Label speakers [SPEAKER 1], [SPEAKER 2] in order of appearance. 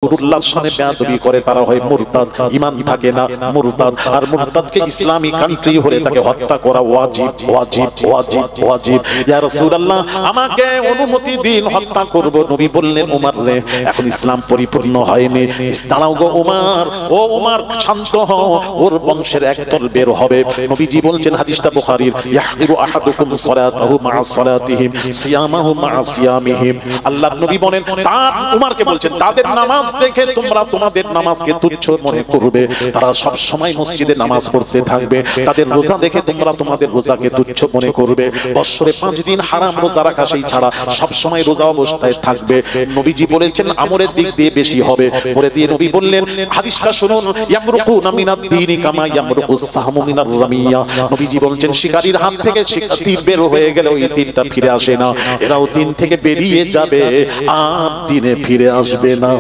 [SPEAKER 1] রাসূলুল্লাহর শানে বেয়াদবি করে তারা হয় মুরতাদ, ঈমান থাকে না মুরতাদ। আর মুরতাদকে ইসলামী কান্ট্রি হলে তাকে হত্যা করা ওয়াজিব ওয়াজিব ওয়াজিব ওয়াজিব। ইয়া রাসূলুল্লাহ আমাকে অনুমতি দিন, হত্যা করব। নবী বললেন ওমর রে, এখন ইসলাম পরিপূর্ণ হয়নি, দাঁড়াও গো ওমর, ও ওমর শান্ত হও, ওর বংশের একদল বের হবে। নবীজি বলছেন, হাদিসটা বুখারীর, ইয়াহদিরু আহাদুকুম সালাতাহু মা'a সালাতিহিম সিয়ামাহু মা'a সিয়ামিহিম। আল্লাহর নবী বলেন, তার উমরকে বলছেন, তাদের নামাজ দেখে তোমরা তোমাদের নামাজকে তুচ্ছ মনে করবে, তারা সব সময় মসজিদে নামাজ পড়তে থাকবে। তাদের রোজা দেখে তোমরা তোমাদের রোজাকে তুচ্ছ মনে করবে। বছরে 5 দিন হারাম রোজা রাখা সেই ছাড়া সব সময় রোজা অবস্থায় থাকবে। নবীজি বলেছেন আমরের দিক দিয়ে বেশি হবে। পরে দিয়ে নবী বললেন, হাদিসটা শুনুন, ইয়ামরুকুনা মিনাদ দ্বীনি কামা ইয়ামরুকুস সাহমু মিনার রামিয়া। নবীজি বলছেন, শিকারীর হাত থেকে তীর বের হয়ে গেলে ওই তীরটা ফিরে আসে না, এরাও দিন থেকে বেরিয়ে যাবে আর দিনে ফিরে আসবে না।